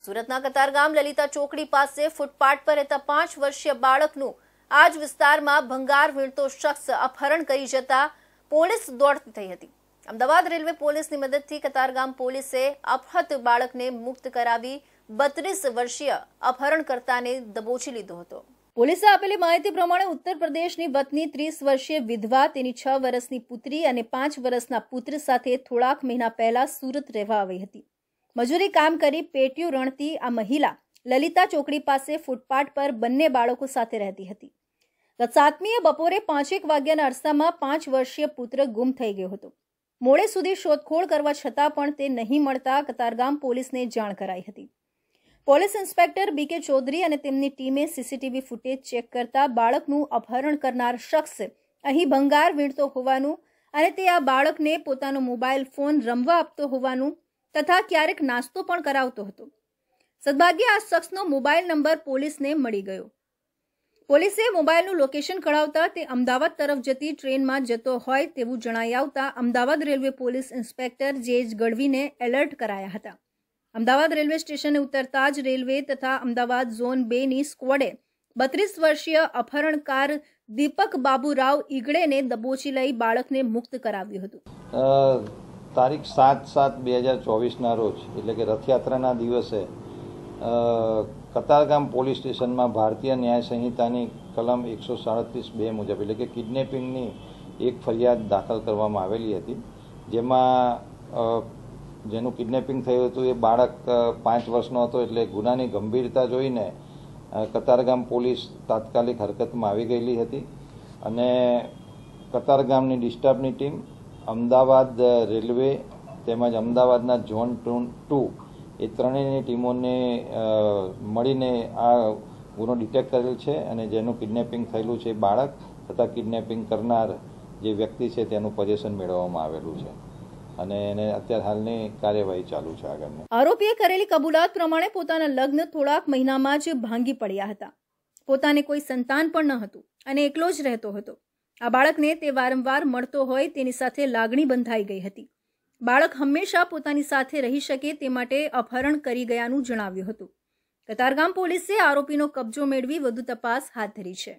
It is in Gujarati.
સુરતના કતારગામ લલિતા ચોકડી પાસે ફૂટપાથ પર રહેતા 5 વર્ષીય બાળકનું આ જ વિસ્તારમાં ભંગાર વીણતો શખ્સ અપહરણ કરી જતા પોલીસ દોડતી થઈ હતી। અમદાવાદ રેલવે પોલીસની મદદથી કતારગામ પોલીસે અપહત બાળકને મુક્ત કરાવી 32 વર્ષીય અપહરણકર્તાને દબોચી લીધો હતો। પોલીસે આપેલી માહિતી પ્રમાણે ઉત્તર પ્રદેશની વતની 30 વર્ષીય વિધવા તેની 6 વર્ષની પુત્રી અને 5 વર્ષના પુત્ર સાથે થોડાક મહિના પહેલા સુરત રહેવા આવી હતી। મજૂરી કામ કરી પેટીયું રણતી આ મહિલા લલિતા ચોકડી પાસે ફૂટપાથ પર બંને બાળકો સાથે રહેતી હતી। ગત 7મીએ બપોરે 5:01 વાગ્યાના અરસામાં 5 વર્ષીય પુત્ર ગુમ થઈ ગયો હતો। મોડે સુધી શોધખોળ કરવા છતાં પણ તે નહીં મળતા કતારગામ પોલીસને જાણ કરાઈ હતી। પોલીસ ઇન્સ્પેક્ટર બીકે ચૌધરી અને તેમની ટીમે સીસીટીવી ફૂટેજ ચેક કરતા બાળકનું અપહરણ કરનાર શખ્સ અહીં ભંગાર વીણતો હોવાનું અને તે આ બાળકને પોતાનો મોબાઈલ ફોન રમવા આપતો હોવાનું તથા ક્યારેક નાસ્તો પણ કરાવતો હતો। સદભાગ્યે આ શખ્સનો મોબાઈલ નંબર પોલીસને મળી ગયો। પોલીસે મોબાઈલનું લોકેશન કઢાવતા તે અમદાવાદ તરફ જતી ટ્રેનમાં જતો હોય તેવું જણાઈ આવતા Ahmedabad railway police inspector J H. ગઢવીને એલર્ટ કરાયા હતા। અમદાવાદ રેલવે સ્ટેશને ઉતરતા જ રેલવે તથા અમદાવાદ ઝોન 2ની સ્ક્વોડે 32 વર્ષીય અપહરણકાર દીપક બાબુરાવ ઈગડેને દબોચી લઈ બાળકને મુક્ત કરાવ્યું હતું। તારીખ 7/7/2024ના રોજ એટલે કે રથયાત્રાના દિવસે કતારગામ પોલીસ સ્ટેશનમાં ભારતીય ન્યાય સંહિતાની કલમ 137(2) મુજબ એટલે કે કિડનેપિંગની એક ફરિયાદ દાખલ કરવામાં આવેલી હતી, જેમાં જેનું કિડનેપિંગ થયું હતું એ બાળક 5 વર્ષનો હતો। એટલે ગુનાની ગંભીરતા જોઈને કતારગામ પોલીસ તાત્કાલિક હરકતમાં આવી ગયેલી હતી અને કતારગામની ડિસ્ટર્બની ટીમ, અમદાવાદ રેલવે તેમજ અમદાવાદના ઝોન 2 એ ત્રણેયની ટીમોને મળીને આ ગુનો ડિટેક્ટ કરેલ છે અને જેનું કિડનેપિંગ થયેલું છે બાળક તથા કિડનેપિંગ કરનાર જે વ્યક્તિ છે તેનું પોઝિશન મેળવવામાં આવેલું છે અને એને અત્યારે હાલની કાર્યવાહી ચાલુ છે આગળની। આરોપીએ કરેલી કબૂલાત પ્રમાણે પોતાના લગ્ન થોડાક મહિનામાં જ ભાંગી પડ્યા હતા। પોતાને કોઈ સંતાન પણ ન હતું અને એકલો જ રહેતો હતો। આ બાળકને તે વારંવાર મળતો હોય તેની સાથે લાગણી બંધાઈ ગઈ હતી। બાળક હંમેશા પોતાની સાથે રહી શકે તે માટે અપહરણ કરી ગયાનું જણાવ્યું હતું। કતારગામ પોલીસે આરોપીનો કબજો મેળવી વધુ તપાસ હાથ ધરી છે।